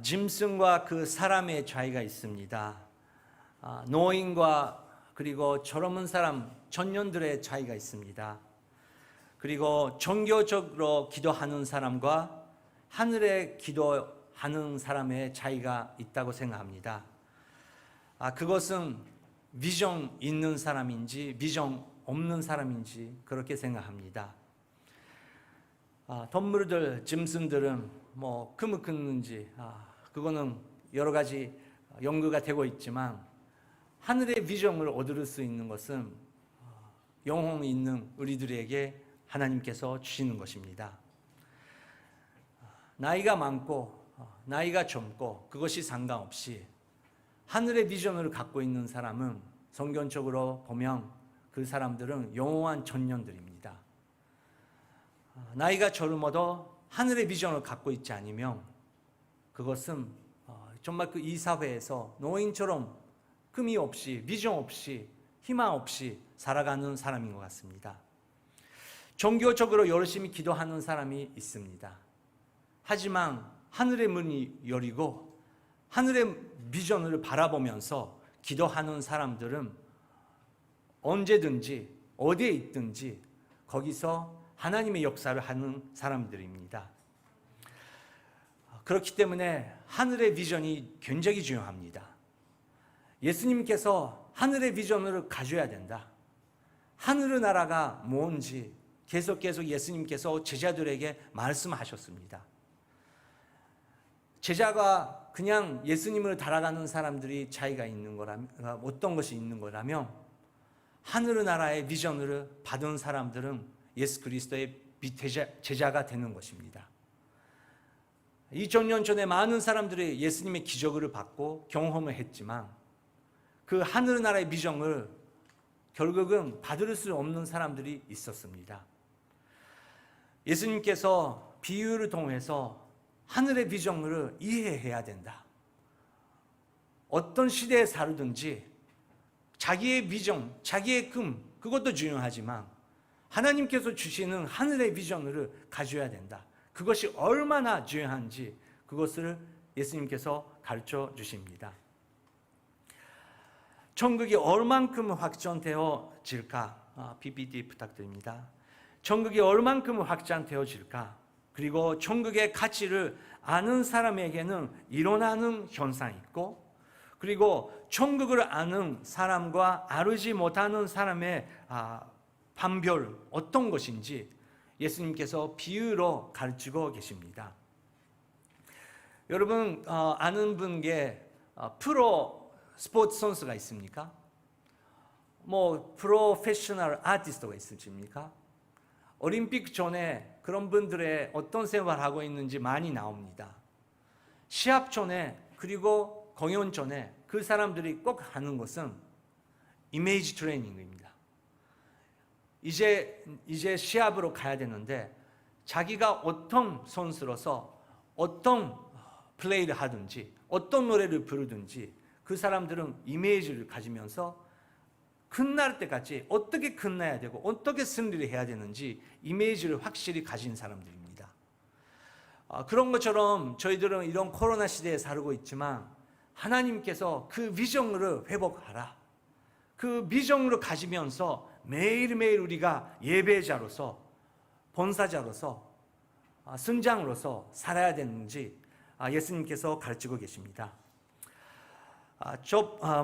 짐승과 그 사람의 차이가 있습니다. 노인과 그리고 젊은 사람, 청년들의 차이가 있습니다. 그리고 종교적으로 기도하는 사람과 하늘에 기도하는 사람의 차이가 있다고 생각합니다. 그것은 비전 있는 사람인지 비전 없는 사람인지 그렇게 생각합니다. 동물들, 짐승들은 금을 끊는지 그거는 여러 가지 연구가 되고 있지만 하늘의 비전을 얻을 수 있는 것은 영혼이 있는 우리들에게 하나님께서 주시는 것입니다. 나이가 많고 나이가 젊고 그것이 상관없이 하늘의 비전을 갖고 있는 사람은 성경적으로 보면 그 사람들은 영원한 청년들입니다. 나이가 젊어도 하늘의 비전을 갖고 있지 않으면 그것은 정말 이 사회에서 노인처럼 흠이 없이 비전 없이 희망 없이 살아가는 사람인 것 같습니다. 종교적으로 열심히 기도하는 사람이 있습니다. 하지만 하늘의 문이 열리고 하늘의 비전을 바라보면서 기도하는 사람들은 언제든지 어디에 있든지 거기서 하나님의 역사를 하는 사람들입니다. 그렇기 때문에 하늘의 비전이 굉장히 중요합니다. 예수님께서 하늘의 비전을 가져야 된다. 하늘의 나라가 뭔지 계속 예수님께서 제자들에게 말씀하셨습니다. 제자가 그냥 예수님을 따라가는 사람들이 차이가 있는 거라면, 어떤 것이 있는 거라면 하늘의 나라의 비전을 받은 사람들은 예수 그리스도의 제자가 되는 것입니다. 2000년 전에 많은 사람들이 예수님의 기적을 받고 경험을 했지만 그 하늘 나라의 비전을 결국은 받을 수 없는 사람들이 있었습니다. 예수님께서 비유를 통해서 하늘의 비전을 이해해야 된다. 어떤 시대에 살든지 자기의 비전, 자기의 꿈, 그것도 중요하지만 하나님께서 주시는 하늘의 비전을 가져야 된다. 그것이 얼마나 중요한지 그것을 예수님께서 가르쳐 주십니다. 천국이 얼만큼 확전되어질까? PPT 부탁드립니다. 천국이 얼만큼 확장되어질까? 그리고 천국의 가치를 아는 사람에게는 일어나는 현상이 있고, 그리고 천국을 아는 사람과 알지 못하는 사람의 판별 어떤 것인지 예수님께서 비유로 가르치고 계십니다. 여러분 아는 분께 프로 스포츠 선수가 있습니까? 프로페셔널 아티스트가 있으십니까? 올림픽 전에 그런 분들의 어떤 생활을 하고 있는지 많이 나옵니다. 시합 전에 그리고 공연 전에 그 사람들이 꼭 하는 것은 이미지 트레이닝입니다. 이제 시합으로 가야 되는데 자기가 어떤 선수로서 어떤 플레이를 하든지 어떤 노래를 부르든지 그 사람들은 이미지를 가지면서 끝날 때까지 어떻게 끝나야 되고 어떻게 승리를 해야 되는지 이미지를 확실히 가진 사람들입니다. 그런 것처럼 저희들은 이런 코로나 시대에 살고 있지만 하나님께서 그 비전을 회복하라. 그 비전을 가지면서 매일매일 우리가 예배자로서 본사자로서 승장으로서 살아야 되는지 예수님께서 가르치고 계십니다.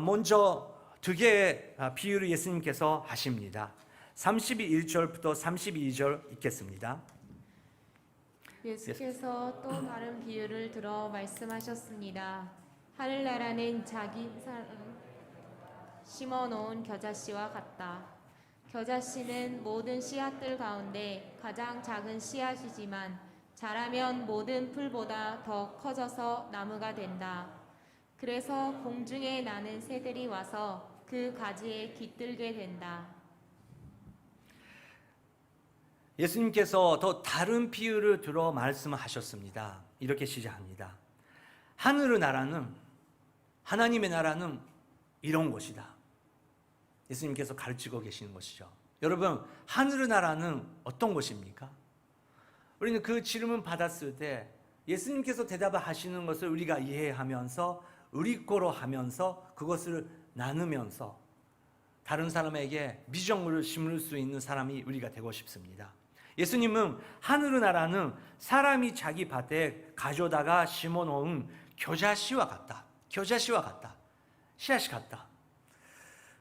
먼저 두 개의 비유를 예수님께서 하십니다. 31절부터 32절 읽겠습니다. 예수께서 또 다른 비유를 들어 말씀하셨습니다. 하늘나라는 자기 심어놓은 겨자씨와 같다. 겨자씨는 모든 씨앗들 가운데 가장 작은 씨앗이지만 자라면 모든 풀보다 더 커져서 나무가 된다. 그래서 공중에 나는 새들이 와서 그 가지에 깃들게 된다. 예수님께서 또 다른 비유를 들어 말씀하셨습니다. 이렇게 시작합니다. 하늘의 나라는, 하나님의 나라는 이런 것이다. 예수님께서 가르치고 계시는 것이죠. 여러분, 하늘의 나라는 어떤 것입니까? 우리는 그 질문 받았을 때 예수님께서 대답하시는 것을 우리가 이해하면서 우리 거로 하면서 그것을 나누면서 다른 사람에게 미정을 심을 수 있는 사람이 우리가 되고 싶습니다. 예수님은 하늘의 나라는 사람이 자기 밭에 가져다가 심어놓은 겨자씨와 같다. 겨자씨와 같다. 씨앗이 같다.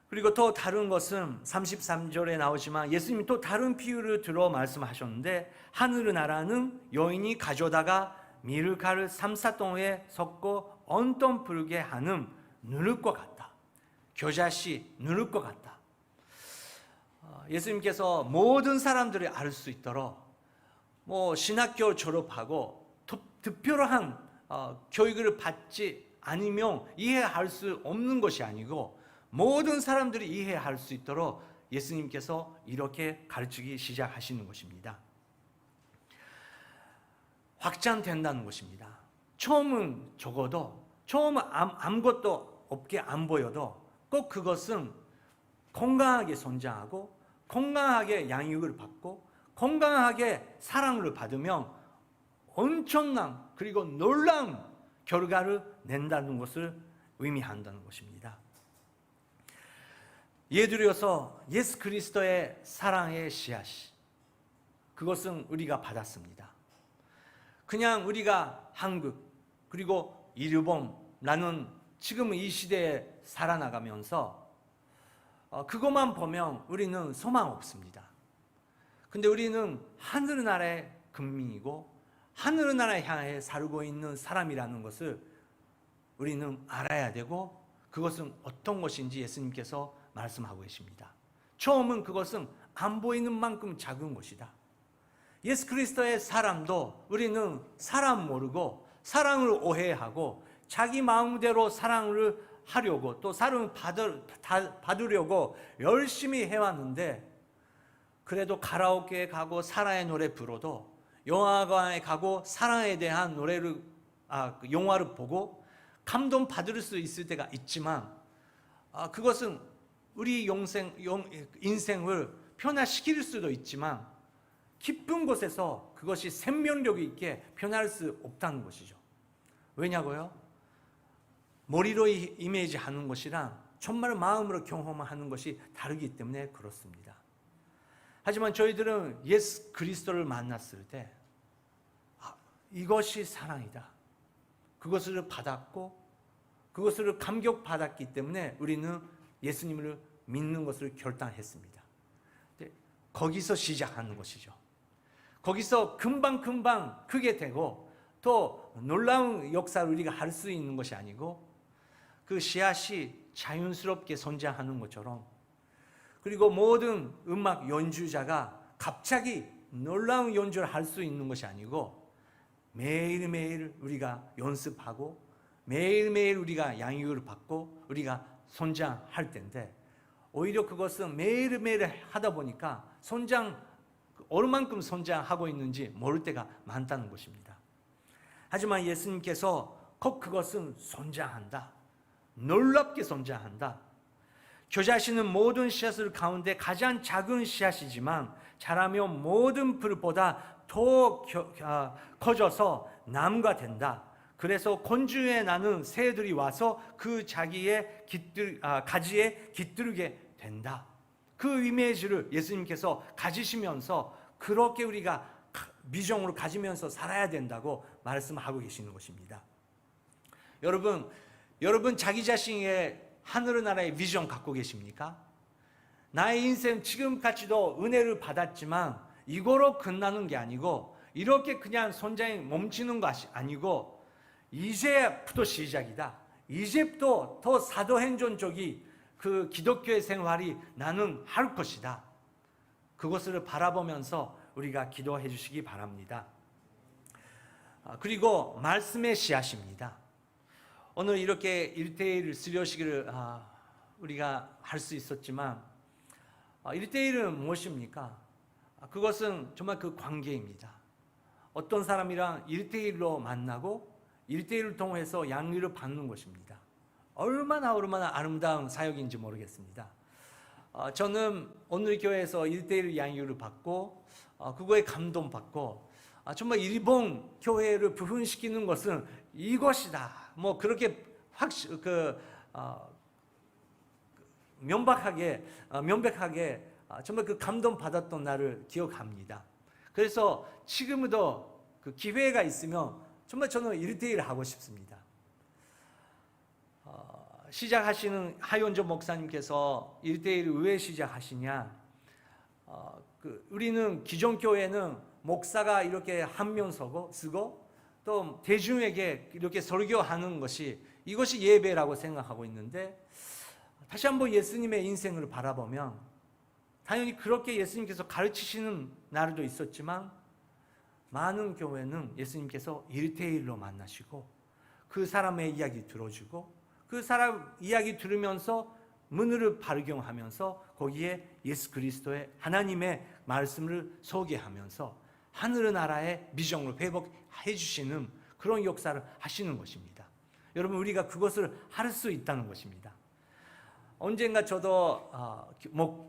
그리고 또 다른 것은 33절에 나오지만 예수님이 또 다른 비유를 들어 말씀하셨는데 하늘의 나라는 여인이 가져다가 미르가를 3~4동에 섞고 언떤 부르게 하는 누룩과 같다. 겨자씨 누룩 것 같다. 예수님께서 모든 사람들이 알 수 있도록 신학교 졸업하고 특별한 교육을 받지 않으면 이해할 수 없는 것이 아니고 모든 사람들이 이해할 수 있도록 예수님께서 이렇게 가르치기 시작하시는 것입니다. 확장된다는 것입니다. 처음은 적어도 처음은 아무것도 없게 안 보여도 꼭 그것은 건강하게 성장하고 건강하게 양육을 받고 건강하게 사랑을 받으면 엄청난 그리고 놀라운 결과를 낸다는 것을 의미한다는 것입니다. 예를 들어서 예수 그리스도의 사랑의 씨앗, 그것은 우리가 받았습니다. 그냥 우리가 한국 그리고 일본라는 지금 이 시대에 살아나가면서 그것만 보면 우리는 소망 없습니다. 근데 우리는 하늘 나라의 국민이고 하늘 나라에 향해 살고 있는 사람이라는 것을 우리는 알아야 되고 그것은 어떤 것인지 예수님께서 말씀하고 계십니다. 처음은 그것은 안 보이는 만큼 작은 것이다. 예수 그리스도의 사람도 우리는 사람 모르고 사랑을 오해하고 자기 마음대로 사랑을 하려고 또 사랑을 받으려고 열심히 해왔는데 그래도 가라오케에 가고 사랑의 노래 불어도 영화관에 가고 사랑에 대한 영화를 보고 감동 받을 수 있을 때가 있지만 그것은 우리 인생을 변화시킬 수도 있지만 깊은 곳에서 그것이 생명력 있게 변할 수 없다는 것이죠. 왜냐고요? 머리로 이미지하는 것이랑 정말 마음으로 경험하는 것이 다르기 때문에 그렇습니다. 하지만 저희들은 예수 그리스도를 만났을 때 이것이 사랑이다. 그것을 받았고 그것을 감격받았기 때문에 우리는 예수님을 믿는 것을 결단했습니다. 거기서 시작하는 것이죠. 거기서 금방 크게 되고 또 놀라운 역사를 우리가 할 수 있는 것이 아니고 그 씨앗이 자연스럽게 성장하는 것처럼 그리고 모든 음악 연주자가 갑자기 놀라운 연주를 할 수 있는 것이 아니고 매일매일 우리가 연습하고 매일매일 우리가 양육을 받고 우리가 성장할 텐데 오히려 그것은 매일매일 하다 보니까 얼만큼 성장하고 있는지 모를 때가 많다는 것입니다. 하지만 예수님께서 꼭 그것은 성장한다. 놀랍게 성장한다. 겨자씨는 모든 씨앗을 가운데 가장 작은 씨앗이지만 자라면 모든 풀보다 더 커져서 나무가 된다. 그래서 곤주에 나는 새들이 와서 그 자기의 가지에 깃들게 된다. 그 이미지를 예수님께서 가지시면서 그렇게 우리가 비전으로 가지면서 살아야 된다고 말씀하고 계시는 것입니다. 여러분 자기 자신의 하늘 나라의 비전 갖고 계십니까? 나의 인생 지금까지도 은혜를 받았지만 이거로 끝나는 게 아니고 이렇게 그냥 성장이 멈추는 것이 아니고 이제부터 시작이다. 이제부터 더 사도행전적인 그 기독교의 생활이 나는 할 것이다. 그것을 바라보면서 우리가 기도해 주시기 바랍니다. 그리고 말씀의 씨앗입니다. 오늘 이렇게 1대1 수료식을 우리가 할 수 있었지만 1대1은 무엇입니까? 그것은 정말 그 관계입니다. 어떤 사람이랑 1대1로 만나고 1대1을 통해서 양육을 받는 것입니다. 얼마나 아름다운 사역인지 모르겠습니다. 저는 오늘 교회에서 1대1 양육을 받고 그거에 감동받고 정말 일본 교회를 부흥시키는 것은 이것이다. 뭐 그렇게 명백하게 정말 그 감동 받았던 날을 기억합니다. 그래서 지금도 그 기회가 있으면 정말 저는 1대1 하고 싶습니다. 시작하시는 하윤조 목사님께서 1대1 왜 시작하시냐? 우리는 기존 교회는 목사가 이렇게 한 명 쓰고 또 대중에게 이렇게 설교하는 것이 이것이 예배라고 생각하고 있는데, 다시 한번 예수님의 인생을 바라보면 당연히 그렇게 예수님께서 가르치시는 날도 있었지만, 많은 교회는 예수님께서 1대1로 만나시고 그 사람의 이야기 들어주고 그 사람 이야기 들으면서 문을 발견하면서 거기에 예수 그리스도의 하나님의 말씀을 소개하면서 하늘 나라의 비전을 회복해 주시는 그런 역사를 하시는 것입니다. 여러분, 우리가 그것을 할 수 있다는 것입니다. 언젠가 저도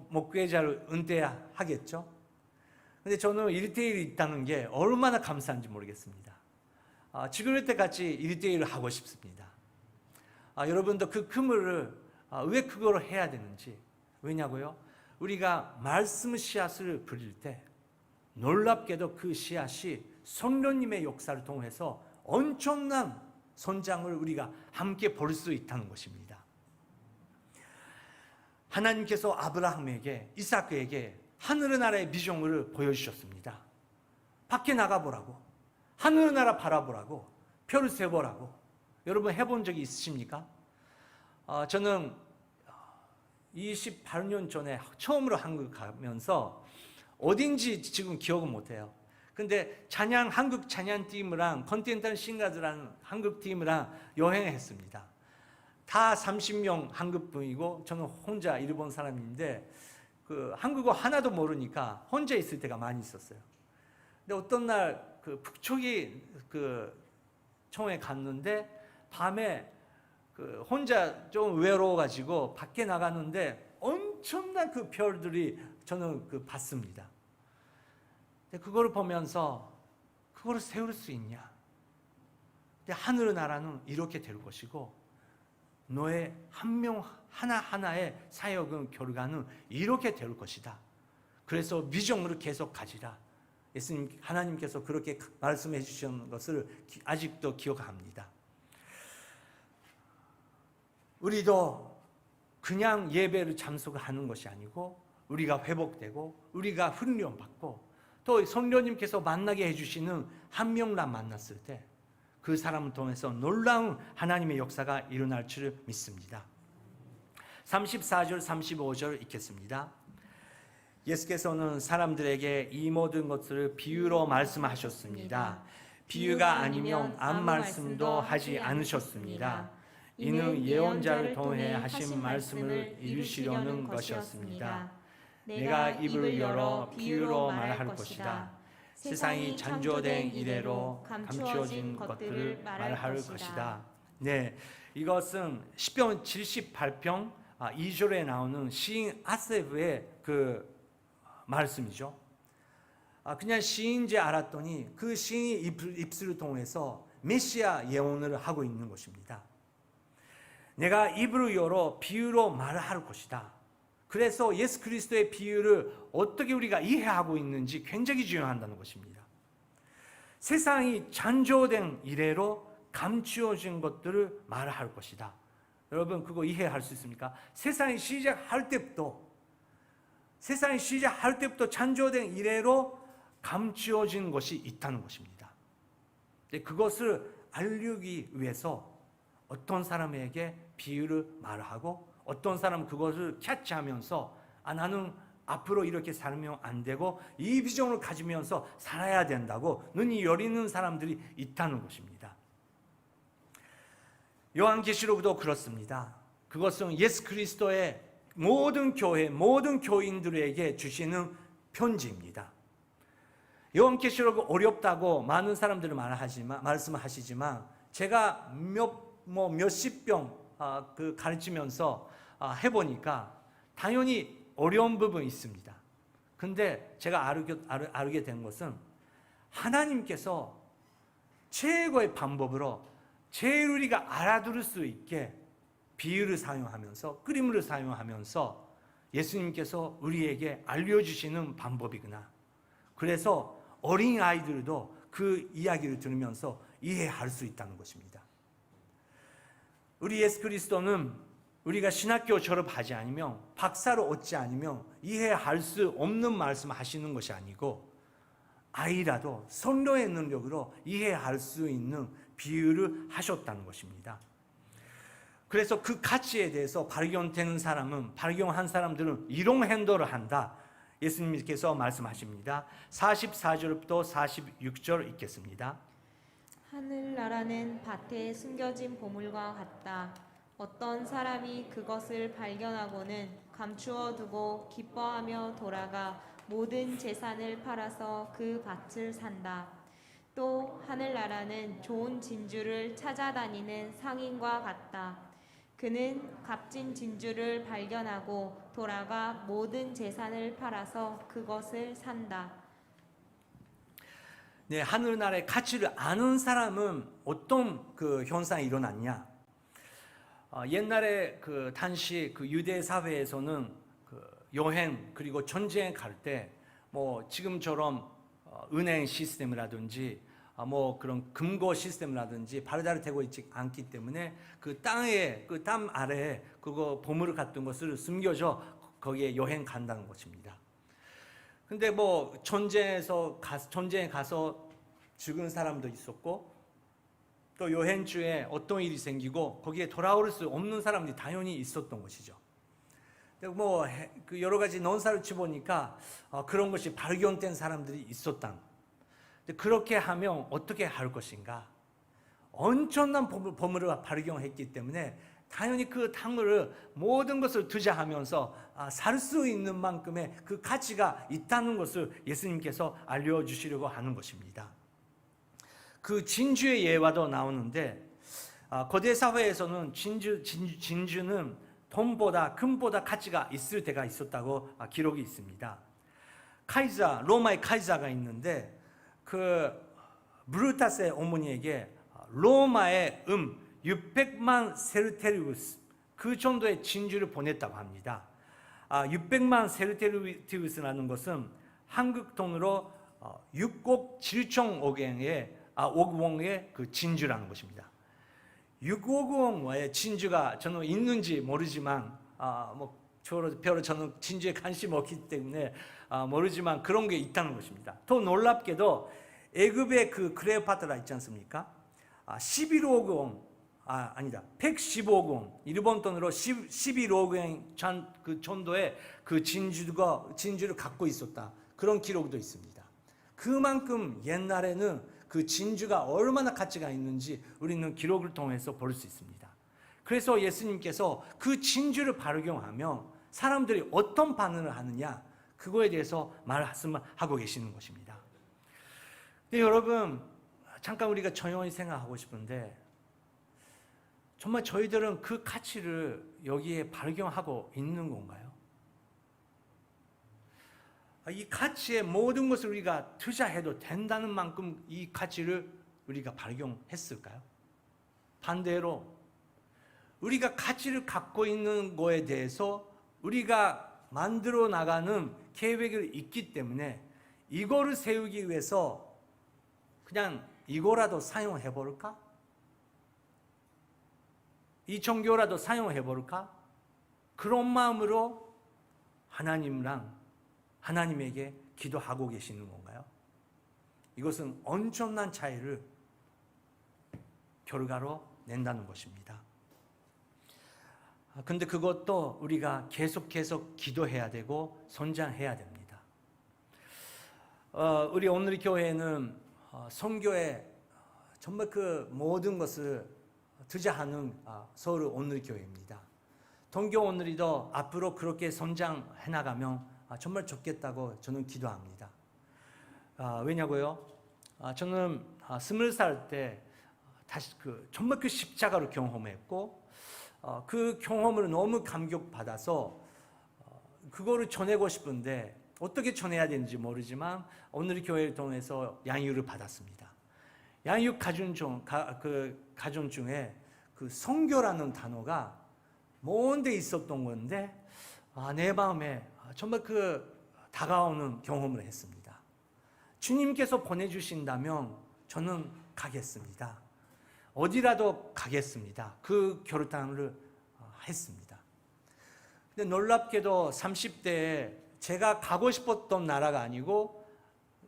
목회자를 은퇴하겠죠. 근데 저는 1대1이 있다는 게 얼마나 감사한지 모르겠습니다. 지금 때같이 1대1을 하고 싶습니다. 여러분도 그 그물을 왜 그거를 해야 되는지. 왜냐고요? 우리가 말씀 씨앗을 뿌릴 때 놀랍게도 그 씨앗이 성령님의 역사를 통해서 엄청난 성장을 우리가 함께 볼 수 있다는 것입니다. 하나님께서 아브라함에게, 이삭에게 하늘나라의 비전을 보여주셨습니다. 밖에 나가보라고, 하늘나라 바라보라고, 별을 세보라고. 여러분 해본 적이 있으십니까? 저는 28년 전에 처음으로 한국 가면서 어딘지 지금 기억은 못해요. 근데 한국 찬양팀이랑 컨티넨탈 싱가즈라는 한국팀이랑 여행했습니다. 다 30명 한국분이고 저는 혼자 일본 사람인데 한국어 하나도 모르니까 혼자 있을 때가 많이 있었어요. 근데 어떤 날 북쪽이 처음에 갔는데 밤에 혼자 좀 외로워가지고 밖에 나갔는데 엄청난 그 별들이 저는 봤습니다. 근데 그거를 보면서 그거를 세울 수 있냐? 근데 하늘 나라는 이렇게 될 것이고 너의 한 명 하나하나의 사역은 결과는 이렇게 될 것이다. 그래서 비전으로 계속 가지라. 예수님 하나님께서 그렇게 말씀해 주신 것을 아직도 기억합니다. 우리도 그냥 예배를 참석하는 것이 아니고 우리가 회복되고 우리가 훈련받고 또 성령님께서 만나게 해주시는 한 명만 만났을 때 그 사람을 통해서 놀라운 하나님의 역사가 일어날 줄 믿습니다. 34절 35절 읽겠습니다. 예수께서는 사람들에게 이 모든 것을 비유로 말씀하셨습니다. 비유가 아니면 아무 말씀도 하지 않으셨습니다. 이는 예언자를 통해 하신 말씀을 이루시려는 것이었습니다. 내가 입을 열어 비유로 말할 것이다. 세상이 창조된 이래로 감추어진 것들을 말할 것이다. 네, 이것은 시편 78편 2절에 나오는 시인 아세프의 말씀이죠. 그냥 시인지 알았더니 그 시인의 입술을 통해서 메시아 예언을 하고 있는 것입니다. 내가 입을 열어 비유로 말할 것이다. 그래서 예수 그리스도의 비유를 어떻게 우리가 이해하고 있는지 굉장히 중요하다는 것입니다. 세상이 창조된 이래로 감추어진 것들을 말할 것이다. 여러분 그거 이해할 수 있습니까? 세상이 시작할 때부터 창조된 이래로 감추어진 것이 있다는 것입니다. 그것을 알리기 위해서 어떤 사람에게 비유를 말하고 어떤 사람은 그것을 캐치하면서 나는 앞으로 이렇게 살면 안 되고 이 비전을 가지면서 살아야 된다고 눈이 열리는 사람들이 있다는 것입니다. 요한계시록도 그렇습니다. 그것은 예수 그리스도의 모든 교회, 모든 교인들에게 주시는 편지입니다. 요한계시록은 어렵다고 많은 사람들은 말씀하시지만 제가 몇십 병 가르치면서 해보니까 당연히 어려운 부분이 있습니다. 근데 제가 알게 된 것은 하나님께서 최고의 방법으로 제일 우리가 알아들을 수 있게 비유를 사용하면서, 그림을 사용하면서 예수님께서 우리에게 알려주시는 방법이구나. 그래서 어린 아이들도 그 이야기를 들으면서 이해할 수 있다는 것입니다. 우리 예수 그리스도는 우리가 신학교 졸업하지 않으면, 박사를 얻지 않으면 이해할 수 없는 말씀 하시는 것이 아니고, 아이라도 선로의 능력으로 이해할 수 있는 비유를 하셨다는 것입니다. 그래서 그 가치에 대해서 발견되는 사람은, 발견한 사람들은 이런 행동을 한다. 예수님께서 말씀하십니다. 44절부터 46절 읽겠습니다. 하늘나라는 밭에 숨겨진 보물과 같다. 어떤 사람이 그것을 발견하고는 감추어 두고 기뻐하며 돌아가 모든 재산을 팔아서 그 밭을 산다. 또 하늘나라는 좋은 진주를 찾아다니는 상인과 같다. 그는 값진 진주를 발견하고 돌아가 모든 재산을 팔아서 그것을 산다. 네, 하늘나라의 가치를 아는 사람은 어떤 그 현상이 일어났냐? 옛날에 그 당시 그 유대 사회에서는 그 여행 그리고 전쟁에 갈 때 뭐 지금처럼 은행 시스템이라든지 뭐 그런 금고 시스템이라든지 발달이 되고 있지 않기 때문에 그 땅에, 그 땅 아래에 그거 보물을 같은 것을 숨겨져 거기에 여행 간다는 것입니다. 근데 뭐 전쟁에 가서 죽은 사람도 있었고, 또 여행중에 어떤 일이 생기고 거기에 돌아올 수 없는 사람들이 당연히 있었던 것이죠. 뭐 그 여러 가지 논사를 치보니까 그런 것이 발견된 사람들이 있었다. 그렇게 하면 어떻게 할 것인가? 엄청난 보물을 발견했기 때문에 당연히 그 땅을 모든 것을 투자하면서 살 수 있는 만큼의 그 가치가 있다는 것을 예수님께서 알려주시려고 하는 것입니다. 그 진주의 예화도 나오는데, 거대 사회에서는 진주는 돈보다 금보다 가치가 있을 때가 있었다고 기록이 있습니다. 로마의 카이사가 있는데, 그 브루타스의 어머니에게 로마의 600만 세르테리우스, 그 정도의 진주를 보냈다고 합니다. 600만 세르테리우스라는 것은 한국 돈으로 6억 7천억 원의 그 진주라는 것입니다. 6억 원의 진주가 저는 있는지 모르지만, 별로 저는 진주에 관심이 없기 때문에 모르지만 그런 게 있다는 것입니다. 더 놀랍게도 애굽의 그 클레오파트라 있지 않습니까? 11억 원, 115억 원, 일본 돈으로 11억 원 그 정도의 그 진주를 갖고 있었다. 그런 기록도 있습니다. 그만큼 옛날에는 그 진주가 얼마나 가치가 있는지 우리는 기록을 통해서 볼 수 있습니다. 그래서 예수님께서 그 진주를 발견하면 사람들이 어떤 반응을 하느냐, 그거에 대해서 말씀하고 계시는 것입니다. 근데 여러분, 잠깐 우리가 조용히 생각하고 싶은데, 정말 저희들은 그 가치를 여기에 발견하고 있는 건가요? 이 가치의 모든 것을 우리가 투자해도 된다는 만큼 이 가치를 우리가 발견했을까요? 반대로 우리가 가치를 갖고 있는 거에 대해서 우리가 만들어 나가는 계획이 있기 때문에 이거를 세우기 위해서 그냥 이거라도 사용해 볼까? 이 종교라도 사용해 볼까? 그런 마음으로 하나님에게 기도하고 계시는 건가요? 이것은 엄청난 차이를 결과로 낸다는 것입니다. 근데 그것도 우리가 계속 기도해야 되고 성장해야 됩니다. 우리 오늘 교회는 선교에 정말 그 모든 것을 투자하는 서울 오늘 교회입니다. 동교 오늘이도 앞으로 그렇게 성장해 나가면 정말 좋겠다고 저는 기도합니다. 왜냐고요? 저는 20살 때 다시 정말 그 십자가를 경험했고, 그 경험을 너무 감격받아서 그거를 전하고 싶은데 어떻게 전해야 되는지 모르지만 오늘 교회를 통해서 양육을 받았습니다. 양육 가정 중에 그 선교라는 단어가 먼데 있었던 건데 내 마음에 정말 그 다가오는 경험을 했습니다. 주님께서 보내주신다면 저는 가겠습니다. 어디라도 가겠습니다. 그 결단을 했습니다. 근데 놀랍게도 30대에 제가 가고 싶었던 나라가 아니고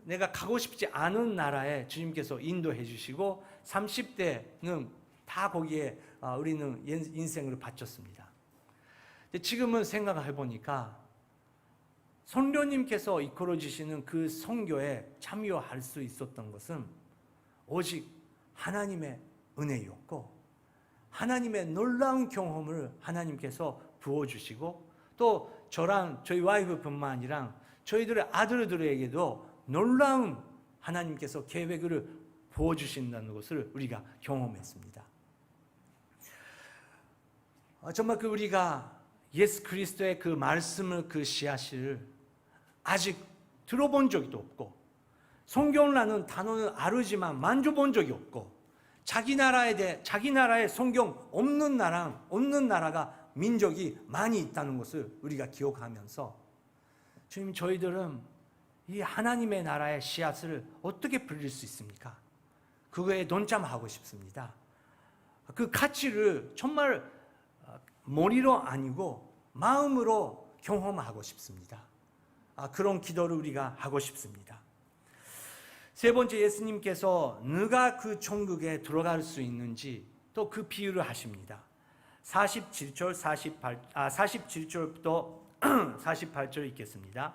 내가 가고 싶지 않은 나라에 주님께서 인도해 주시고 30대는 다 거기에 우리는 인생을 바쳤습니다. 근데 지금은 생각해 보니까 성령님께서 이끌어 주시는 그 선교에 참여할 수 있었던 것은 오직 하나님의 은혜였고 하나님의 놀라운 경험을 하나님께서 부어주시고 또 저랑 저희 와이프뿐만 아니라 저희들의 아들들에게도 놀라운 하나님께서 계획을 부어주신다는 것을 우리가 경험했습니다. 정말 우리가 예수 그리스도의 그 말씀을 그 씨앗을 아직 들어본 적도 없고 성경이라는 단어는 알지만 만져본 적이 없고 자기 나라에 성경 없는 나라가 민족이 많이 있다는 것을 우리가 기억하면서 주님 저희들은 이 하나님의 나라의 씨앗을 어떻게 불릴 수 있습니까? 그거에 동참하고 싶습니다. 그 가치를 정말 머리로 아니고 마음으로 경험하고 싶습니다. 그런 기도를 우리가 하고 싶습니다. 세 번째, 예수님께서 누가 그 천국에 들어갈 수 있는지 또 그 비유를 하십니다. 47절부터 48절 읽겠습니다.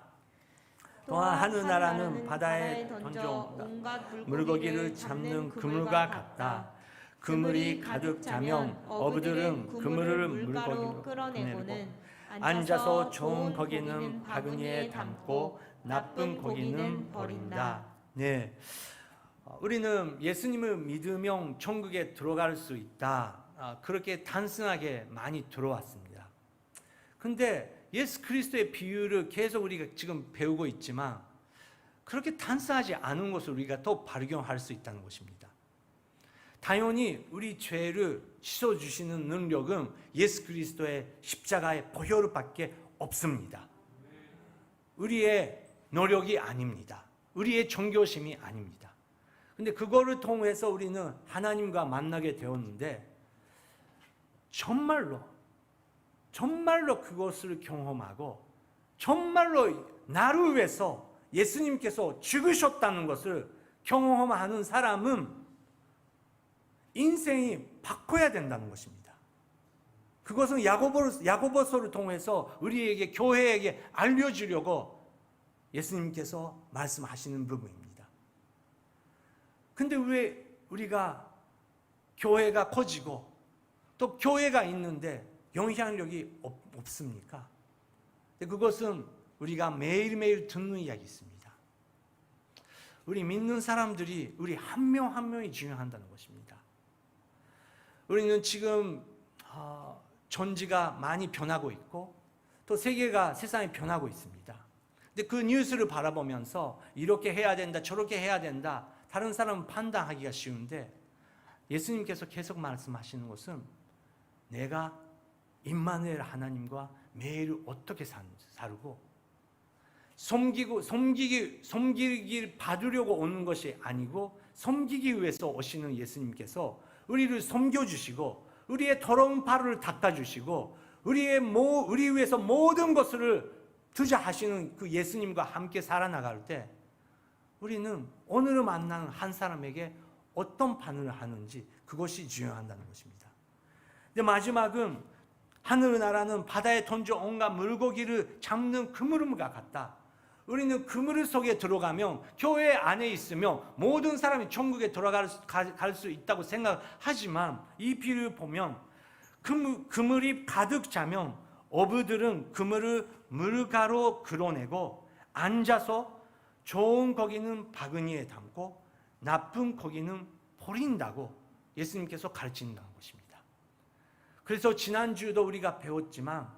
또한 하늘나라는 바다에 던져 온갖 물고기를 잡는 그물과 같다. 그물이 가득 차면 어부들은 그물을 물고기로 끌어내고 앉아서 좋은 고기는 바구니에 담고 나쁜 고기는 버린다. 네, 우리는 예수님을 믿으면 천국에 들어갈 수 있다. 그렇게 단순하게 많이 들어왔습니다. 근데 예수 그리스도의 비유를 계속 우리가 지금 배우고 있지만 그렇게 단순하지 않은 것을 우리가 더 발견할 수 있다는 것입니다. 당연히 우리 죄를 씻어주시는 능력은 예수 그리스도의 십자가의 보혈밖에 없습니다. 우리의 노력이 아닙니다. 우리의 정교심이 아닙니다. 근데 그거를 통해서 우리는 하나님과 만나게 되었는데 정말로 그것을 경험하고 정말로 나를 위해서 예수님께서 죽으셨다는 것을 경험하는 사람은 인생이 바꿔야 된다는 것입니다. 그것은 야고보서를 통해서 우리에게 교회에게 알려주려고 예수님께서 말씀하시는 부분입니다. 근데 왜 우리가 교회가 커지고 또 교회가 있는데 영향력이 없습니까? 그것은 우리가 매일매일 듣는 이야기 있습니다. 우리 믿는 사람들이 우리 한 명 한 명이 중요하다는 것입니다. 우리는 지금 전지가 많이 변하고 있고 또 세상이 변하고 있습니다. 근데 그 뉴스를 바라보면서 이렇게 해야 된다, 저렇게 해야 된다, 다른 사람은 판단하기가 쉬운데 예수님께서 계속 말씀하시는 것은 내가 임마누엘 하나님과 매일 어떻게 살고 섬기길 받으려고 오는 것이 아니고 섬기기 위해서 오시는 예수님께서 우리를 섬겨주시고 우리의 더러운 발을 닦아주시고 우리 위해서 모든 것을 투자하시는 그 예수님과 함께 살아나갈 때 우리는 오늘 만나는 한 사람에게 어떤 반응을 하는지 그것이 중요하다는 것입니다. 근데 마지막은 하늘나라는 바다에 던져 온갖 물고기를 잡는 그물과 같다. 우리는 그물 속에 들어가면 교회 안에 있으면 모든 사람이 천국에 들어갈 수 있다고 생각하지만 이 비유를 보면 그물이 가득 차면 어부들은 그물을 물가로 끌어내고 앉아서 좋은 고기는 바구니에 담고 나쁜 고기는 버린다고 예수님께서 가르친다는 것입니다. 그래서 지난주도 우리가 배웠지만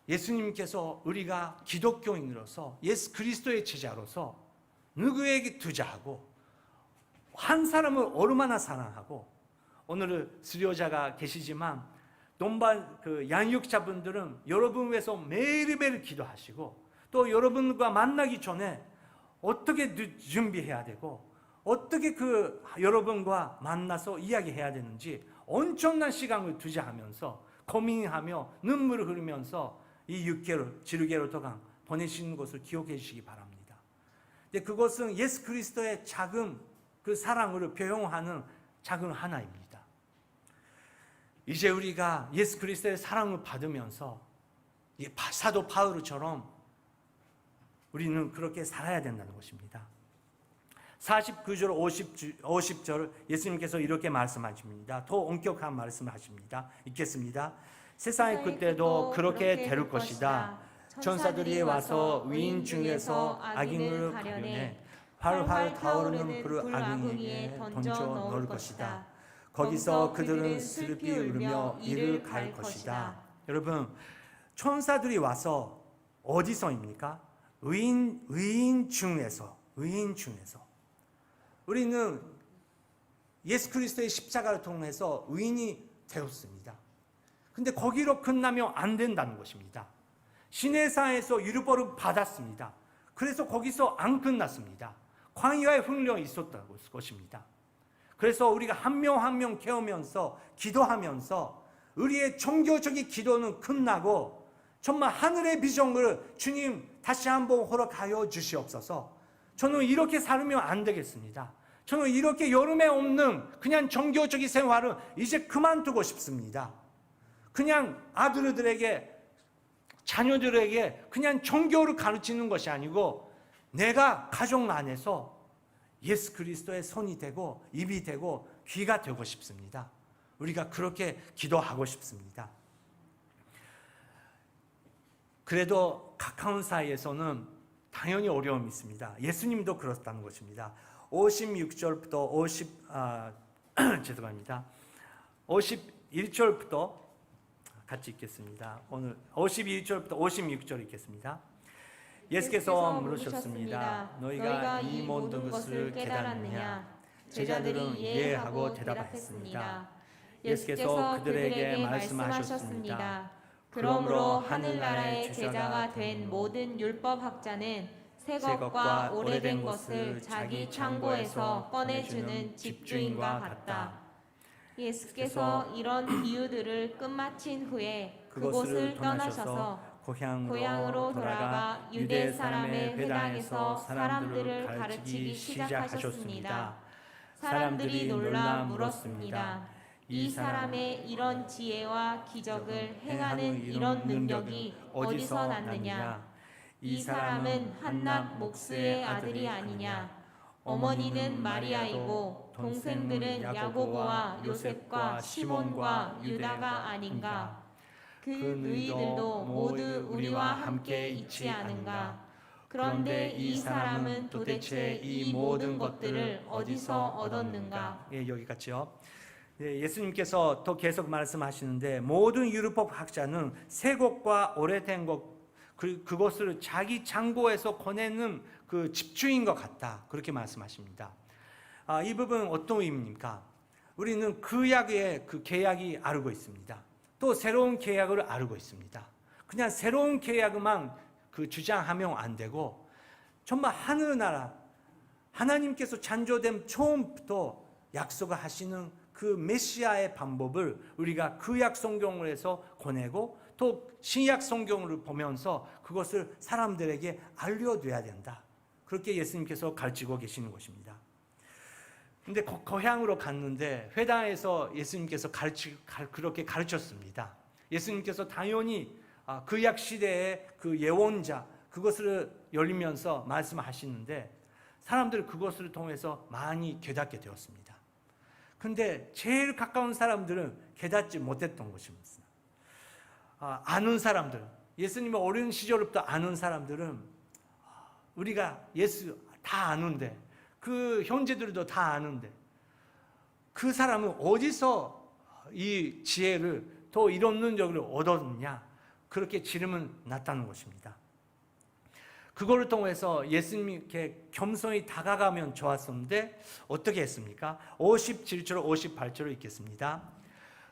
예수님께서 우리가 기독교인으로서 예수 그리스도의 제자로서 누구에게 투자하고 한 사람을 얼마나 사랑하고, 오늘은 수료자가 계시지만 양육자분들은 여러분 위해서 매일매일 기도하시고, 또 여러분과 만나기 전에 어떻게 준비해야 되고 어떻게 여러분과 만나서 이야기해야 되는지 엄청난 시간을 투자하면서 고민하며 눈물을 흘리면서 이 6개월, 7개월 동안 보내시는 것을 기억해 주시기 바랍니다. 근데 그것은 예수 그리스도의 작은 그 사랑을 표현하는 작은 하나입니다. 이제 우리가 예수 그리스도의 사랑을 받으면서 사도 바울처럼 우리는 그렇게 살아야 된다는 것입니다. 49절 50절 예수님께서 이렇게 말씀하십니다. 더 엄격한 말씀을 하십니다. 읽겠습니다. 세상이 그때도 그렇게 될 것이다. 천사들이 와서 위인 중에서 악인을 가려내 활활 타오르는 불 악인에게 던져 넣을 것이다. 거기서 그들은 슬피 울며 이를 갈 것이다. 여러분, 천사들이 와서 어디서입니까? 의인 중에서. 우리는 예수 그리스도의 십자가를 통해서 의인이 되었습니다. 근데 거기로 끝나면 안 된다는 것입니다. 시내산에서 율법을 받았습니다. 그래서 거기서 안 끝났습니다. 광야의 훈련이 있었던 것입니다. 그래서 우리가 한 명 한 명 깨우면서 기도하면서 우리의 종교적인 기도는 끝나고 정말 하늘의 비전을 주님 다시 한번 허락하여 주시옵소서. 저는 이렇게 살면 안 되겠습니다. 저는 이렇게 여름에 없는 그냥 종교적인 생활을 이제 그만두고 싶습니다. 그냥 아들들에게, 자녀들에게 그냥 종교를 가르치는 것이 아니고 내가 가정 안에서 예수 그리스도의 손이 되고 입이 되고 귀가 되고 싶습니다. 우리가 그렇게 기도하고 싶습니다. 그래도 가까운 사이에서는 당연히 어려움이 있습니다. 예수님도 그렇다는 것입니다. 56절부터 51절부터 같이 읽겠습니다. 오늘 51절부터 56절 읽겠습니다. 예수께서 물으셨습니다. 너희가 이 모든 것을 깨달았느냐? 제자들은 이해하고 대답했습니다. 예수께서 그들에게 말씀하셨습니다. 그러므로 하늘나라의 제자가 된 모든 율법학자는 새 것과 오래된 것을 자기 창고에서 꺼내주는 집주인과 같다. 예수께서 이런 비유들을 끝마친 후에 그곳을 떠나셔서 고향으로 돌아가 유대 사람의 회당에서 사람들을 가르치기 시작하셨습니다. 사람들이 놀라 물었습니다. 이 사람의 이런 지혜와 기적을 행하는 이런 능력이 어디서 났느냐? 이 사람은 한납 목수의 아들이 아니냐? 어머니는 마리아이고 동생들은 야고보와 요셉과 시몬과 유다가 아닌가? 그 너희들도 모두 우리와 함께 있지 않은가? 그런데 이 사람은 도대체 이 모든 것들을 어디서 얻었는가? 여기까지요. 예수님께서 또 계속 말씀하시는데 모든 율법 학자는 새 것과 오래된 것 그것을 자기 창고에서 꺼내는 그 집주인 것 같다. 그렇게 말씀하십니다. 이 부분은 어떤 의미입니까? 우리는 구약의 그 계약이 알고 있습니다. 또 새로운 계약을 알고 있습니다. 그냥 새로운 계약만 주장하면 안 되고 정말 하늘나라 하나님께서 창조된 처음부터 약속을 하시는 그 메시아의 방법을 우리가 구약 성경을 해서 권하고 또 신약 성경을 보면서 그것을 사람들에게 알려줘야 된다. 그렇게 예수님께서 가르치고 계시는 것입니다. 근데 고향으로 갔는데 회당에서 예수님께서 그렇게 가르쳤습니다. 예수님께서 당연히 구약 시대의 그 예언자 그것을 열리면서 말씀하시는데 사람들이 그것을 통해서 많이 깨닫게 되었습니다. 근데 제일 가까운 사람들은 깨닫지 못했던 것입니다. 아는 사람들, 예수님의 어린 시절부터 아는 사람들은 우리가 예수 다 아는데 그 형제들도 다 아는데 그 사람은 어디서 이 지혜를 또 이런 능력을 얻었느냐? 그렇게 지름은 낮다는 것입니다. 그거를 통해서 예수님께 겸손히 다가가면 좋았었는데 어떻게 했습니까? 57절 58절을 읽겠습니다.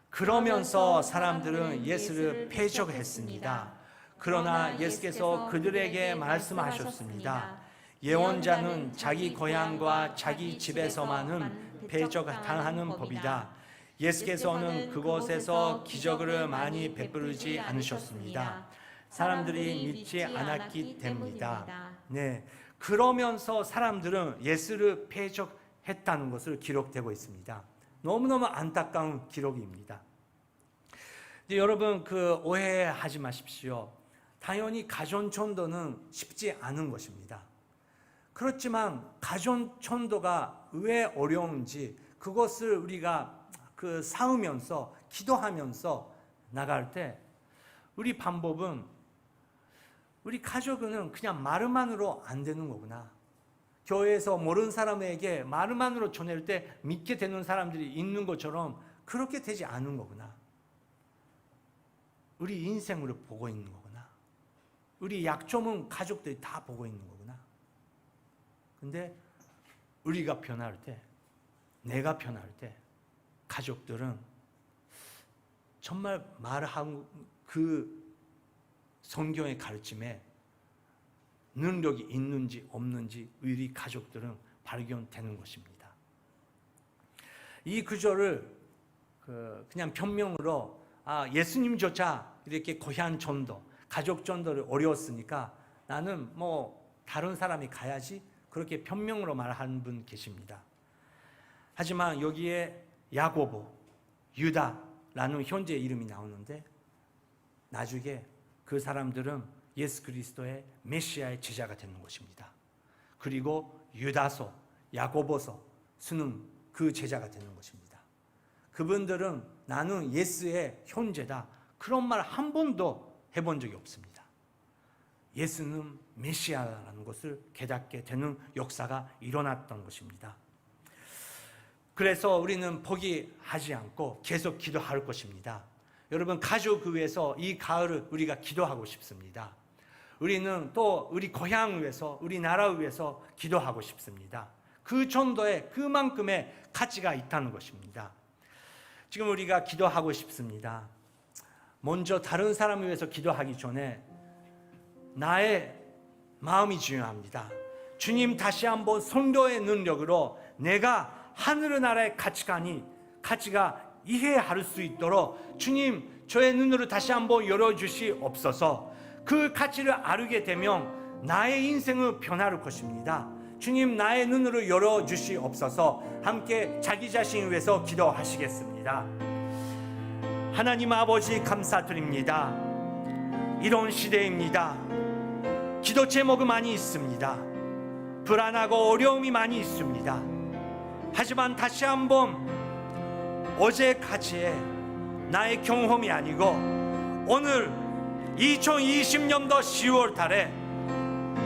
그러면서 사람들은 예수를 배척했습니다. 그러나 예수께서 그들에게 말씀하셨습니다. 예언자는 자기 고향과 자기 집에서만은 배척당하는 법이다. 예수께서는 그곳에서 기적을 많이 베풀지 않으셨습니다. 사람들이 믿지 않았기 때문이다. 네, 그러면서 사람들은 예수를 배척했다는 것을 기록되고 있습니다. 너무너무 안타까운 기록입니다. 여러분, 오해하지 마십시오. 당연히 가전천도는 쉽지 않은 것입니다. 그렇지만 가전천도가 왜 어려운지 그것을 우리가 쌓으면서 기도하면서 나갈 때 우리 방법은 우리 가족은 그냥 말만으로 안 되는 거구나. 교회에서 모르는 사람에게 말만으로 전할 때 믿게 되는 사람들이 있는 것처럼 그렇게 되지 않은 거구나. 우리 인생으로 보고 있는 거구나. 우리 약점은 가족들이 다 보고 있는 거구나. 근데 우리가 변할 때, 내가 변할 때 가족들은 정말 말하고 성경의 가르침에 능력이 있는지 없는지 우리 가족들은 발견되는 것입니다. 이 구절을 그냥 변명으로 예수님조차 이렇게 고향 전도, 가족 전도를 어려웠으니까 나는 다른 사람이 가야지 그렇게 변명으로 말하는 분 계십니다. 하지만 여기에 야고보, 유다라는 현재 이름이 나오는데 나중에 그 사람들은 예수 그리스도의 메시아의 제자가 되는 것입니다. 그리고 유다서, 야고보서 쓰는 그 제자가 되는 것입니다. 그분들은 나는 예수의 형제다 그런 말 한 번도 해본 적이 없습니다. 예수는 메시아라는 것을 깨닫게 되는 역사가 일어났던 것입니다. 그래서 우리는 포기하지 않고 계속 기도할 것입니다. 여러분, 가족 위해서 이 가을을 우리가 기도하고 싶습니다. 우리는 또 우리 고향을 위해서, 우리나라를 위해서 기도하고 싶습니다. 그 정도의 그만큼의 가치가 있다는 것입니다. 지금 우리가 기도하고 싶습니다. 먼저 다른 사람을 위해서 기도하기 전에 나의 마음이 중요합니다. 주님, 다시 한번 성도의 능력으로 내가 하늘 나라의 가치가 이해할 수 있도록 주님, 저의 눈으로 다시 한번 열어주시옵소서. 그 가치를 알게 되면 나의 인생은 변할 것입니다. 주님, 나의 눈으로 열어주시옵소서. 함께 자기 자신을 위해서 기도하시겠습니다. 하나님 아버지, 감사드립니다. 이런 시대입니다. 기도 제목이 많이 있습니다. 불안하고 어려움이 많이 있습니다. 하지만 다시 한번 어제까지의 나의 경험이 아니고 오늘 2020년도 10월 달에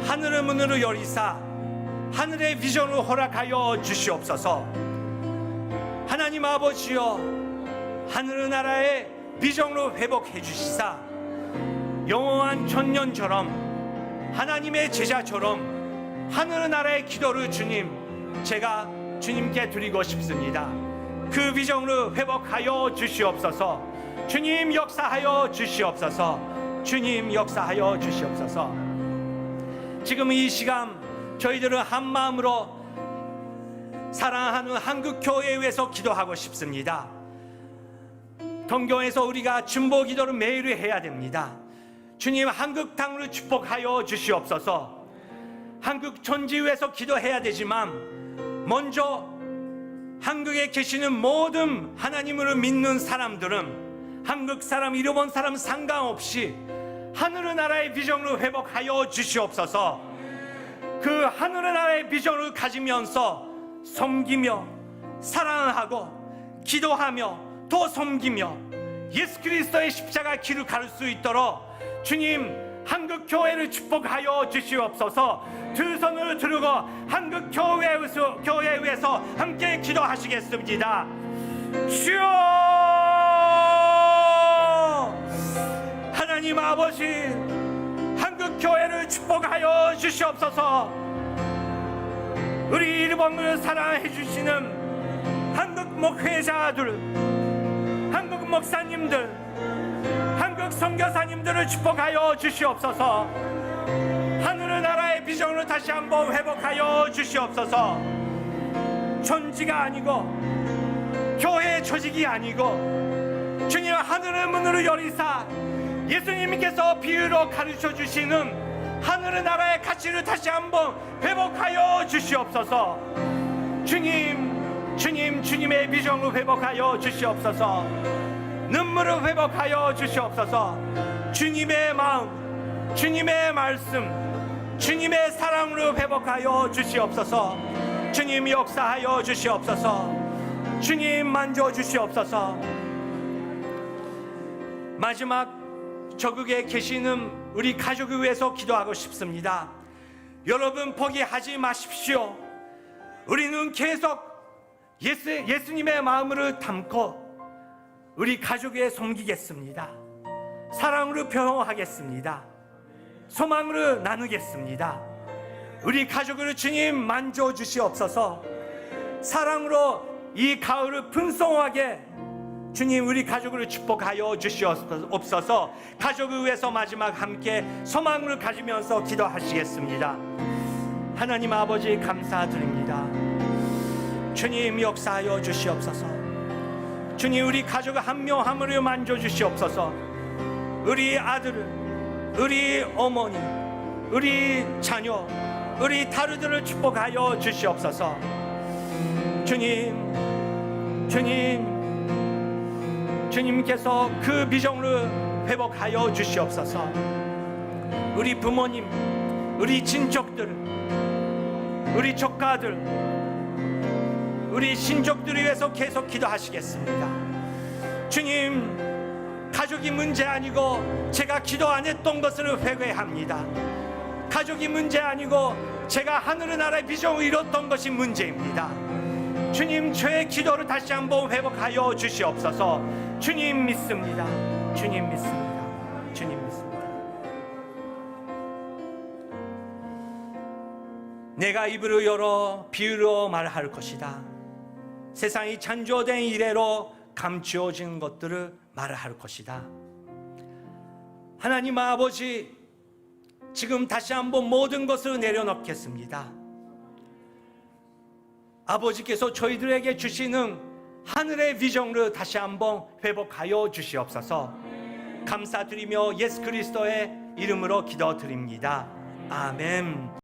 하늘의 문을 여리사 하늘의 비전을 허락하여 주시옵소서. 하나님 아버지여, 하늘 나라의 비전을 회복해 주시사 영원한 천년처럼 하나님의 제자처럼 하늘 나라의 기도를 제가 주님께 드리고 싶습니다. 그 비전을 회복하여 주시옵소서. 주님, 역사하여 주시옵소서. 주님, 역사하여 주시옵소서. 지금 이 시간 저희들은 한 마음으로 사랑하는 한국교회에 위해서 기도하고 싶습니다. 동교에서 우리가 중보 기도를 매일 해야 됩니다. 주님, 한국 땅을 축복하여 주시옵소서. 한국 전지 위해서 기도해야 되지만 먼저 한국에 계시는 모든 하나님을 믿는 사람들은 한국 사람, 일본 사람 상관없이 하늘 나라의 비전을 회복하여 주시옵소서. 그 하늘 나라의 비전을 가지면서 섬기며 사랑하고 기도하며 또 섬기며 예수 그리스도의 십자가 길을 갈 수 있도록 주님, 한국 교회를 축복하여 주시옵소서. 두 손을 들고 한국 교회에 위해서 함께 기도하시겠습니다. 주여, 하나님 하나님 아버지, 한국 교회를 축복하여 주시옵소서. 우리 일본을 사랑해 주시는 한국 목회자들, 한국 목사님들, 한국 선교사님들을 축복하여 주시옵소서. 하늘의 나라의 비전을 다시 한번 회복하여 주시옵소서. 존지가 아니고 교회의 조직이 아니고 주님 하늘의 문으로 열리사 예수님께서 비유로 가르쳐 주시는 하늘의 나라의 가치를 다시 한번 회복하여 주시옵소서. 주님의 비전을 회복하여 주시옵소서. 눈물을 회복하여 주시옵소서. 주님의 마음, 주님의 말씀, 주님의 사랑으로 회복하여 주시옵소서. 주님 역사하여 주시옵소서. 주님 만져 주시옵소서. 마지막 저국에 계시는 우리 가족을 위해서 기도하고 싶습니다. 여러분 포기하지 마십시오. 우리는 계속 예수님의 마음을 담고 우리 가족에 섬기겠습니다. 사랑으로 표현하겠습니다. 소망으로 나누겠습니다. 우리 가족을 주님 만져주시옵소서. 사랑으로 이 가을을 풍성하게 주님 우리 가족을 축복하여 주시옵소서. 가족을 위해서 마지막 함께 소망을 가지면서 기도하시겠습니다. 하나님 아버지 감사드립니다. 주님 역사하여 주시옵소서. 주님 우리 가족 한 명 한 명을 만져주시옵소서. 우리 아들, 우리 어머니, 우리 자녀, 우리 다루들을 축복하여 주시옵소서. 주님께서 그 비전을 회복하여 주시옵소서. 우리 부모님, 우리 친척들, 우리 조카들, 우리 신족들을 위해서 계속 기도하시겠습니다. 주님, 가족이 문제 아니고 제가 기도 안 했던 것을 회개합니다. 가족이 문제 아니고 제가 하늘의 나라의 비전을 이뤘던 것이 문제입니다. 주님, 저의 기도를 다시 한번 회복하여 주시옵소서. 주님 믿습니다. 주님 믿습니다. 주님 믿습니다. 내가 입을 열어 비유로 말할 것이다. 세상이 창조된 이래로 감추어진 것들을 말할 것이다. 하나님 아버지, 지금 다시 한번 모든 것을 내려놓겠습니다. 아버지께서 저희들에게 주시는 하늘의 비전을 다시 한번 회복하여 주시옵소서. 감사드리며 예수 그리스도의 이름으로 기도드립니다. 아멘.